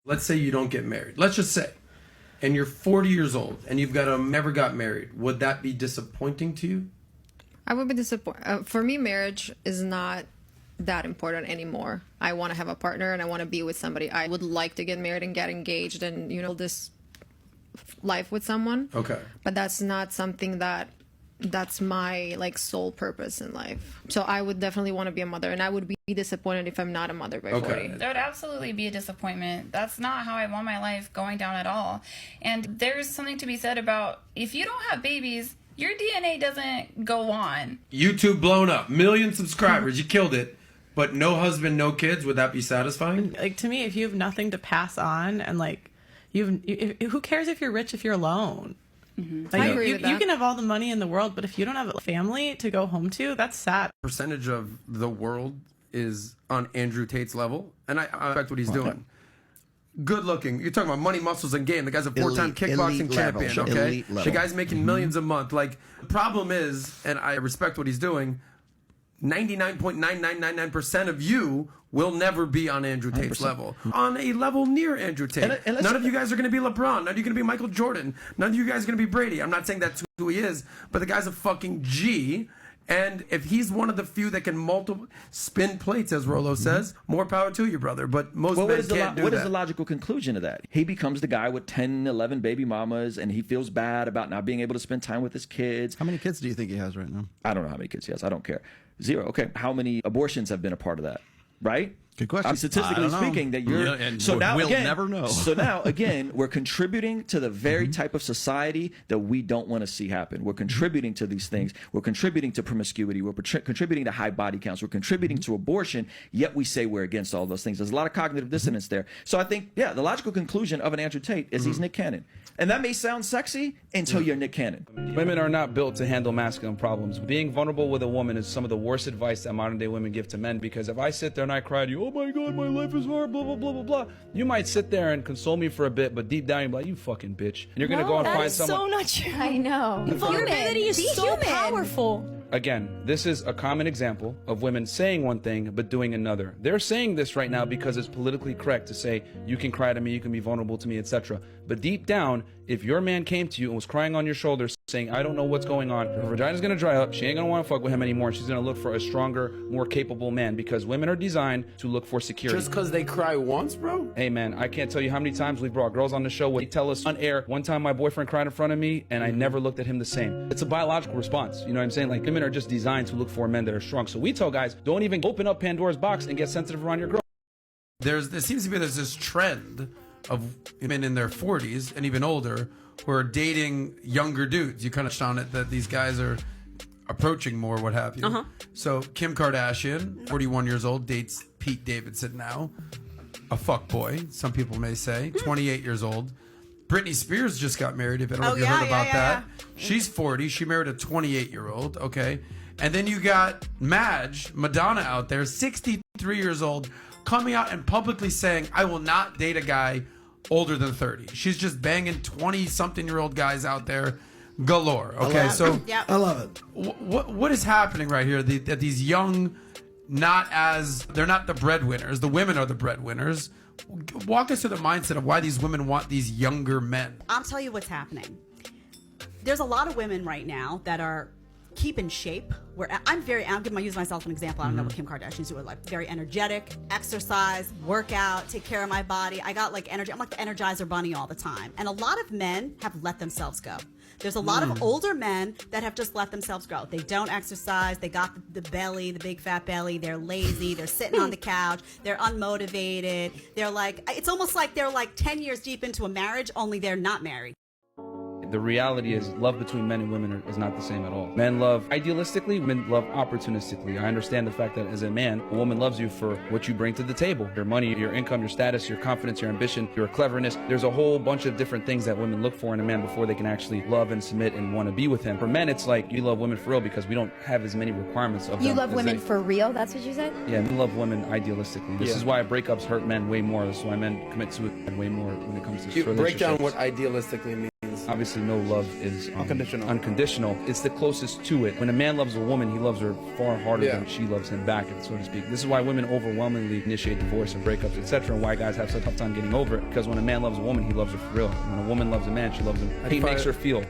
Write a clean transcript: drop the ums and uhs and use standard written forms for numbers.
Let's say you don't get married. Let's just say, and you're 40 years old and you've got never got married. Would that be disappointing to you? I would be disappointed. For me, marriage is not that important anymore. I want to have a partner and I want to be with somebody. I would like to get married and get engaged and, you know, this life with someone. Okay. But that's not something that's my like sole purpose in life. So I would definitely want to be a mother, and I would be disappointed if I'm not a mother by 40. There would absolutely be a disappointment. That's not how I want my life going down at all. And there's something to be said about if you don't have babies, your DNA doesn't go on. YouTube blown up, million subscribers, you killed it, but no husband, no kids. Would that be satisfying? Like, to me, if you have nothing to pass on, and like who cares if you're rich if you're alone? Like, I agree with that. You can have all the money in the world, but if you don't have a family to go home to, that's sad. Percentage of the world is on Andrew Tate's level, and I respect what he's doing. Good looking. You're talking about money, muscles, and game. The guy's a four-time kickboxing champion, okay? The guy's making millions a month. Like, the problem is, and I respect what he's doing, 99.9999% of you will never be on Andrew Tate's 100%. level. On a level near Andrew Tate. And none of you guys are going to be LeBron. None of you are going to be Michael Jordan. None of you guys are going to be Brady. I'm not saying that's who he is, but the guy's a fucking G. And if he's one of the few that can spin plates, as Rolo says, more power to you, brother. But most men can't do that. What is the logical conclusion of that? He becomes the guy with 10, 11 baby mamas, and he feels bad about not being able to spend time with his kids. How many kids do you think he has right now? I don't know how many kids he has. I don't care. 0. Okay. How many abortions have been a part of that? Right? Good question. I'm statistically speaking that you're and so now we'll again, never know. So now again, we're contributing to the very type of society that we don't want to see happen. We're contributing to these things. We're contributing to promiscuity. We're contributing to high body counts. We're contributing to abortion. Yet we say we're against all those things. There's a lot of cognitive dissonance there. So I think, yeah, the logical conclusion of an Andrew Tate is he's Nick Cannon, and that may sound sexy until you're Nick Cannon. Women are not built to handle masculine problems. Being vulnerable with a woman is some of the worst advice that modern day women give to men, because if I sit there and I cry to you, oh my God, my life is hard, blah, blah, blah, blah, blah, you might sit there and console me for a bit, but deep down you're like, you fucking bitch. And you're going to go and find someone. That is so not true. I know. Vulnerability is so powerful. Again, this is a common example of women saying one thing but doing another. They're saying this right now because it's politically correct to say, you can cry to me, you can be vulnerable to me, etc. But deep down, if your man came to you and was crying on your shoulder saying, I don't know what's going on, her vagina's going to dry up, she ain't going to want to fuck with him anymore, and she's going to look for a stronger, more capable man, because women are designed to look for security. Just because they cry once, bro? Hey man, I can't tell you how many times we brought girls on the show where they tell us on air, one time my boyfriend cried in front of me and I never looked at him the same. It's a biological response, you know what I'm saying? Like, women are just designed to look for men that are strong. So we tell guys, don't even open up Pandora's box and get sensitive around your girl. There seems to be this trend of women in their 40s and even older who are dating younger dudes. You kind of touched on it, that these guys are approaching more, what have you. So Kim Kardashian, 41 years old, dates Pete Davidson now. A fuck boy, some people may say, 28 years old. Britney Spears just got married, if I don't know if you heard about that. She's 40. She married a 28-year-old, okay? And then you got Madonna out there, 63 years old, coming out and publicly saying, I will not date a guy older than 30. She's just banging 20-something-year-old guys out there galore, okay? So I love it. What is happening right here? That these young, they're not the breadwinners. The women are the breadwinners. Walk us through the mindset of why these women want these younger men. I'll tell you what's happening. There's a lot of women right now that are keep in shape. Where I'm gonna use myself an example. I don't know what Kim Kardashian's doing. Like, very energetic, exercise, workout, take care of my body. I got like energy. I'm like the Energizer Bunny all the time. And a lot of men have let themselves go. There's a lot of older men that have just let themselves go. They don't exercise. They got the belly, the big fat belly. They're lazy. They're sitting on the couch. They're unmotivated. They're like, it's almost like they're like 10 years deep into a marriage, only they're not married. The reality is love between men and women is not the same at all. Men love idealistically, women love opportunistically. I understand the fact that as a man, a woman loves you for what you bring to the table. Your money, your income, your status, your confidence, your ambition, your cleverness. There's a whole bunch of different things that women look for in a man before they can actually love and submit and want to be with him. For men, it's like you love women for real because we don't have as many requirements of them. You love women for real? That's what you said? Yeah, we love women idealistically. This is why breakups hurt men way more. This is why men commit suicide way more when it comes to relationships. Break down what idealistically means. Obviously, no love is unconditional. It's the closest to it. When a man loves a woman, he loves her far harder than she loves him back, so to speak. This is why women overwhelmingly initiate divorce and breakups, etc., and why guys have such a tough time getting over it. Because when a man loves a woman, he loves her for real. When a woman loves a man, she loves him. He makes her feel.